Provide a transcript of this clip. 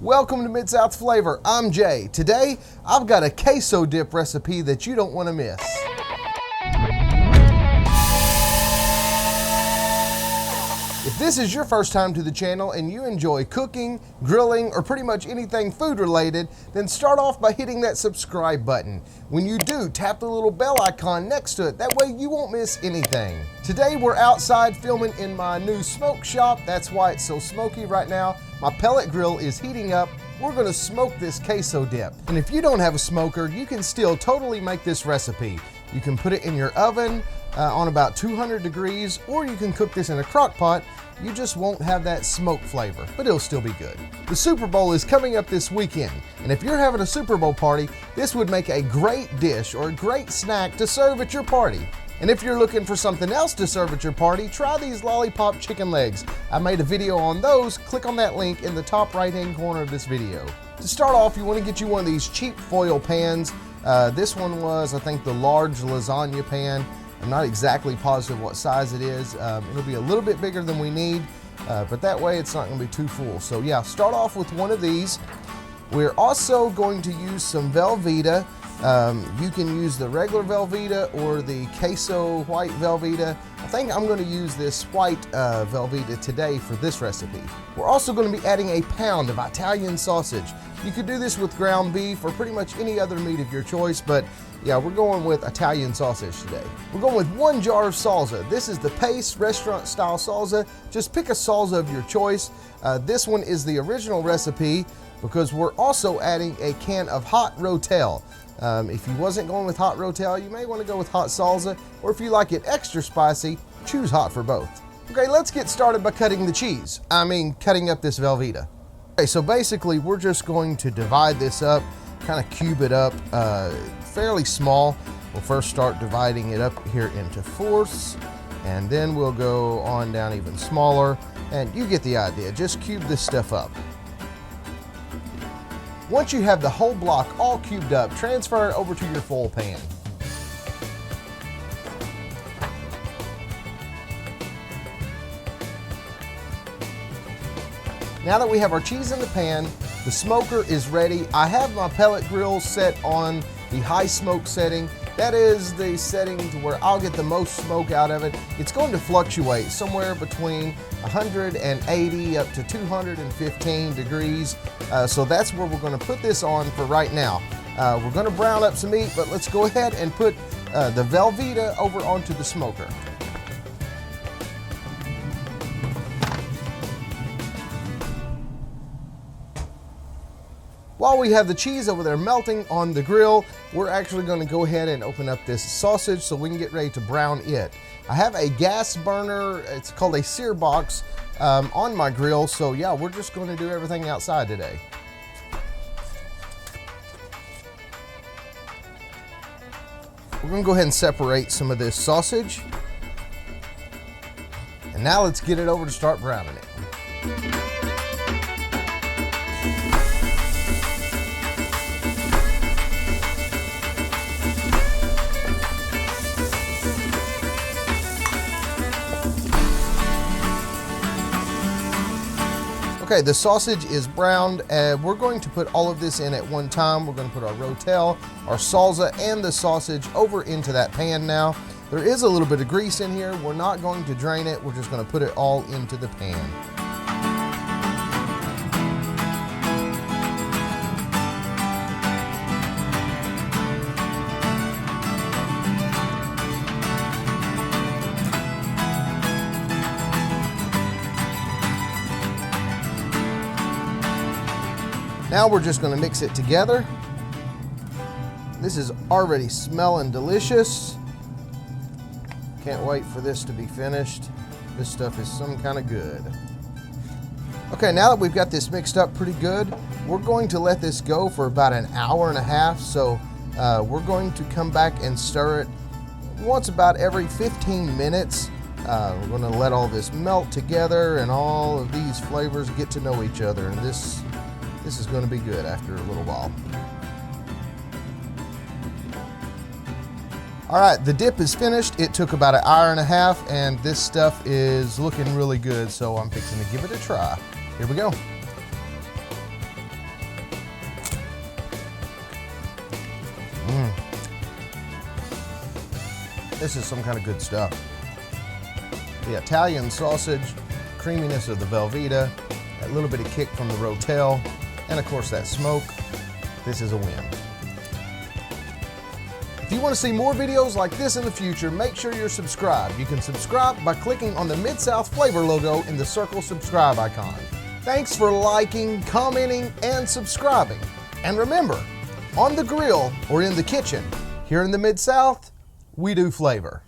Welcome to Mid-South Flavor. I'm Jay. Today, I've got a queso dip recipe that you don't want to miss. If this is your first time to the channel and you enjoy cooking, grilling, or pretty much anything food related, then start off by hitting that subscribe button. When you do, tap the little bell icon next to it. That way you won't miss anything. Today we're outside filming in my new smoke shop. That's why it's so smoky right now. My pellet grill is heating up. We're gonna smoke this queso dip. And if you don't have a smoker, you can still totally make this recipe. You can put it in your oven on about 200 degrees, or you can cook this in a crock pot. You just won't have that smoke flavor, but it'll still be good. The Super Bowl is coming up this weekend, and if you're having a Super Bowl party, this would make a great dish or a great snack to serve at your party. And if you're looking for something else to serve at your party, try these lollipop chicken legs. I made a video on those. Click on that link in the top right-hand corner of this video. To start off, you want to get you one of these cheap foil pans. This one was, I think, the large lasagna pan. I'm not exactly positive what size it is. It'll be a little bit bigger than we need, but that way it's not going to be too full. So yeah, start off with one of these. We're also going to use some Velveeta. You can use the regular Velveeta or the queso white Velveeta. I think I'm going to use this white Velveeta today for this recipe. We're also going to be adding a pound of Italian sausage. You could do this with ground beef or pretty much any other meat of your choice, but yeah, we're going with Italian sausage today. We're going with 1 jar of salsa. This is the Pace restaurant style salsa. Just pick a salsa of your choice. This one is the original recipe because we're also adding a can of hot Rotel. If you wasn't going with hot Rotel, you may want to go with hot salsa, or if you like it extra spicy, choose hot for both. Okay, let's get started by cutting the cheese. Cutting up this Velveeta. Okay, so basically we're just going to divide this up, kind of cube it up fairly small. We'll first start dividing it up here into fourths, and then we'll go on down even smaller, and you get the idea. Just cube this stuff up. Once you have the whole block all cubed up, transfer it over to your foil pan. Now that we have our cheese in the pan, the smoker is ready. I have my pellet grill set on the high smoke setting. That is the setting to where I'll get the most smoke out of it. It's going to fluctuate somewhere between 180 up to 215 degrees. So that's where we're going to put this on for right now. We're going to brown up some meat, but let's go ahead and put the Velveeta over onto the smoker. While we have the cheese over there melting on the grill, we're actually going to go ahead and open up this sausage so we can get ready to brown it. I have a gas burner, it's called a sear box, on my grill, so yeah, we're just going to do everything outside today. We're going to go ahead and separate some of this sausage. And now let's get it over to start browning it. Okay, the sausage is browned. We're going to put all of this in at one time. We're going to put our Rotel, our salsa, and the sausage over into that pan now. There is a little bit of grease in here. We're not going to drain it. We're just going to put it all into the pan. Now we're just going to mix it together. This is already smelling delicious. Can't wait for this to be finished. This stuff is some kind of good. Okay, now that we've got this mixed up pretty good, we're going to let this go for about an hour and a half. So we're going to come back and stir it once about every 15 minutes. We're going to let all this melt together and all of these flavors get to know each other. And this is going to be good after a little while. All right, the dip is finished. It took about an hour and a half, and this stuff is looking really good, so I'm fixing to give it a try. Here we go. This is some kind of good stuff. The Italian sausage, creaminess of the Velveeta, that little bit of kick from the Rotel, and of course that smoke. This is a win. If you want to see more videos like this in the future, make sure you're subscribed. You can subscribe by clicking on the Mid-South Flavor logo in the circle subscribe icon. Thanks for liking, commenting, and subscribing. And remember, on the grill or in the kitchen, here in the Mid-South, we do flavor.